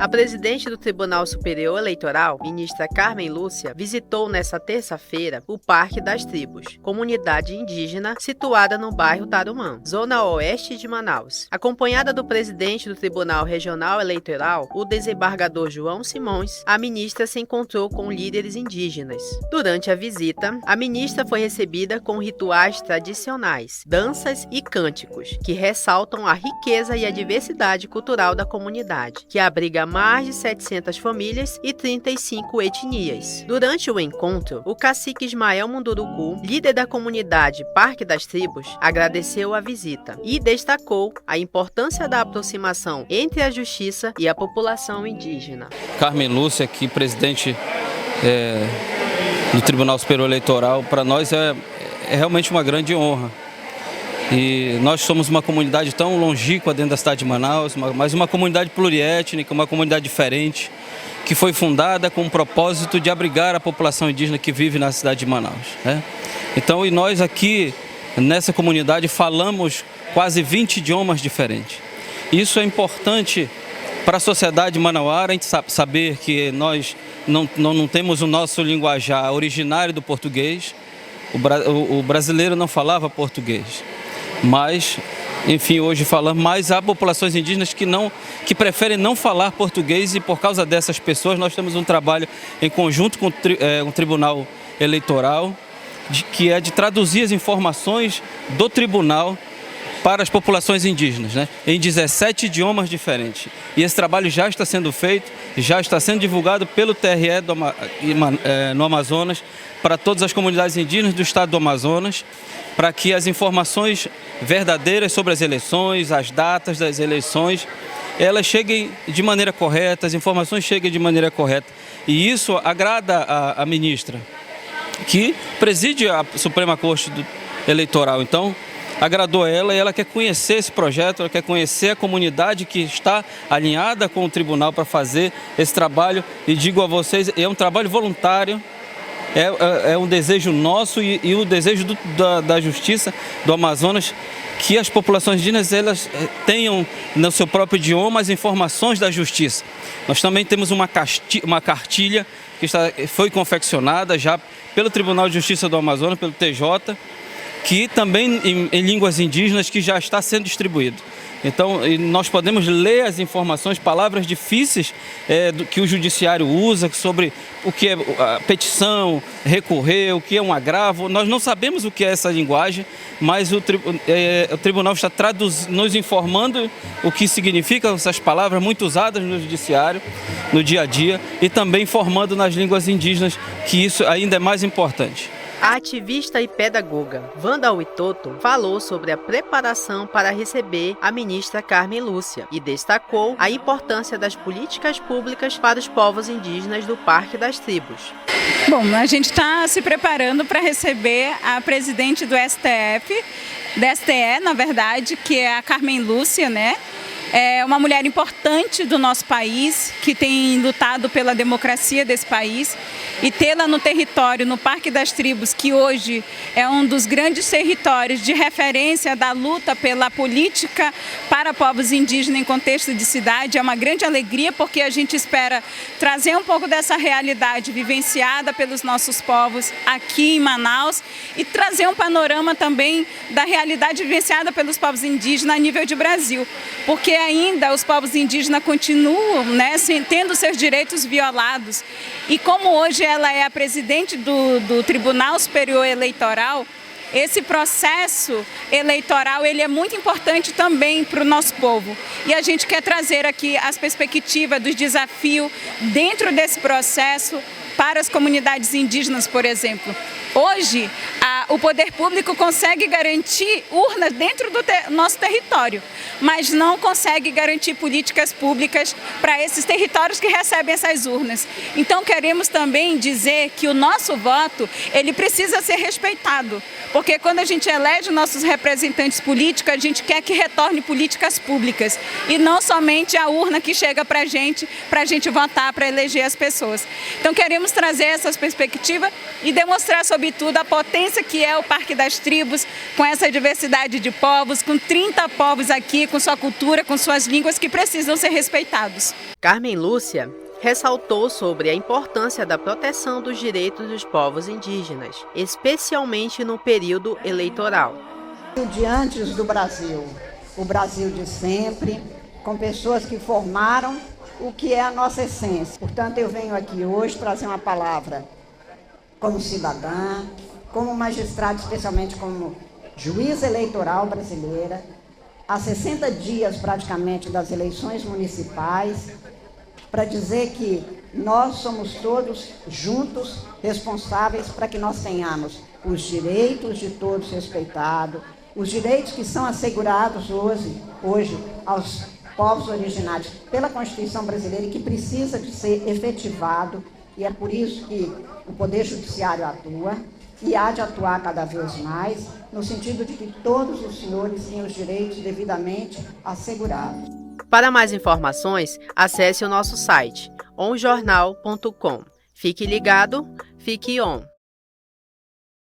A presidente do Tribunal Superior Eleitoral, ministra Carmen Lúcia, visitou nesta terça-feira o Parque das Tribos, comunidade indígena situada no bairro Tarumã, zona oeste de Manaus. Acompanhada do presidente do Tribunal Regional Eleitoral, o desembargador João Simões, a ministra se encontrou com líderes indígenas. Durante a visita, a ministra foi recebida com rituais tradicionais, danças e cânticos, que ressaltam a riqueza e a diversidade cultural da comunidade, que abriga mais de 700 famílias e 35 etnias. Durante o encontro, o cacique Ismael Munduruku, líder da comunidade Parque das Tribos, agradeceu a visita e destacou a importância da aproximação entre a justiça e a população indígena. Carmen Lúcia, aqui presidente do Tribunal Superior Eleitoral, para nós é realmente uma grande honra. E nós somos uma comunidade tão longínqua dentro da cidade de Manaus, mas uma comunidade pluriétnica, uma comunidade diferente, que foi fundada com o propósito de abrigar a população indígena que vive na cidade de Manaus, né? Então, e nós aqui nessa comunidade falamos quase 20 idiomas diferentes. Isso é importante para a sociedade manauara, a gente saber que nós não temos o nosso linguajar originário do português. O brasileiro não falava português. Mas, enfim, hoje falamos, mas há populações indígenas que preferem não falar português, e por causa dessas pessoas nós temos um trabalho em conjunto com o Tribunal Eleitoral, que é de traduzir as informações do tribunal para as populações indígenas, né, em 17 idiomas diferentes. E esse trabalho já está sendo feito, já está sendo divulgado pelo TRE no Amazonas, para todas as comunidades indígenas do estado do Amazonas, para que as informações verdadeiras sobre as eleições, as datas das eleições, elas cheguem de maneira correta, as informações cheguem de maneira correta. E isso agrada a ministra, que preside a Suprema Corte Eleitoral. Então, agradou ela, e ela quer conhecer esse projeto, ela quer conhecer a comunidade que está alinhada com o tribunal para fazer esse trabalho. E digo a vocês, é um trabalho voluntário, é um desejo nosso e o desejo da Justiça do Amazonas, que as populações indígenas elas tenham no seu próprio idioma as informações da Justiça. Nós também temos uma cartilha que foi confeccionada já pelo Tribunal de Justiça do Amazonas, pelo TJ, que também em línguas indígenas, que já está sendo distribuído. Então, nós podemos ler as informações, palavras difíceis que o judiciário usa sobre o que é a petição, recorrer, o que é um agravo. Nós não sabemos o que é essa linguagem, mas o tribunal está nos informando o que significam essas palavras muito usadas no judiciário, no dia a dia, e também informando nas línguas indígenas, que isso ainda é mais importante. A ativista e pedagoga Wanda Witoto falou sobre a preparação para receber a ministra Carmen Lúcia e destacou a importância das políticas públicas para os povos indígenas do Parque das Tribos. Bom, a gente está se preparando para receber a presidente do STF, da STE, na verdade, que é a Carmen Lúcia, né? É uma mulher importante do nosso país, que tem lutado pela democracia desse país, e tê-la no território, no Parque das Tribos, que hoje é um dos grandes territórios de referência da luta pela política para povos indígenas em contexto de cidade, é uma grande alegria, porque a gente espera trazer um pouco dessa realidade vivenciada pelos nossos povos aqui em Manaus e trazer um panorama também da realidade vivenciada pelos povos indígenas a nível de Brasil, porque ainda os povos indígenas continuam, né, tendo seus direitos violados. E como hoje ela é a presidente do Tribunal Superior Eleitoral, esse processo eleitoral ele é muito importante também para o nosso povo. E a gente quer trazer aqui as perspectivas dos desafios dentro desse processo para as comunidades indígenas, por exemplo. Hoje, o poder público consegue garantir urnas dentro do nosso território, mas não consegue garantir políticas públicas para esses territórios que recebem essas urnas. Então, queremos também dizer que o nosso voto, ele precisa ser respeitado, porque quando a gente elege nossos representantes políticos, a gente quer que retorne políticas públicas e não somente a urna que chega para a gente votar, para eleger as pessoas. Então, queremos trazer essas perspectivas e demonstrar, sobretudo, a potência que é o Parque das Tribos, com essa diversidade de povos, com 30 povos aqui, com sua cultura, com suas línguas que precisam ser respeitados. Carmen Lúcia ressaltou sobre a importância da proteção dos direitos dos povos indígenas, especialmente no período eleitoral. De antes do Brasil, o Brasil de sempre, com pessoas que formaram o que é a nossa essência. Portanto, eu venho aqui hoje trazer uma palavra como cidadã, como magistrado, especialmente como juiz eleitoral brasileira, há 60 dias praticamente das eleições municipais, para dizer que nós somos todos juntos responsáveis para que nós tenhamos os direitos de todos respeitados, os direitos que são assegurados hoje aos povos originários pela Constituição brasileira e que precisa de ser efetivado, e é por isso que o Poder Judiciário atua e há de atuar cada vez mais, no sentido de que todos os senhores tenham os direitos devidamente assegurados. Para mais informações, acesse o nosso site onjornal.com. Fique ligado, fique on.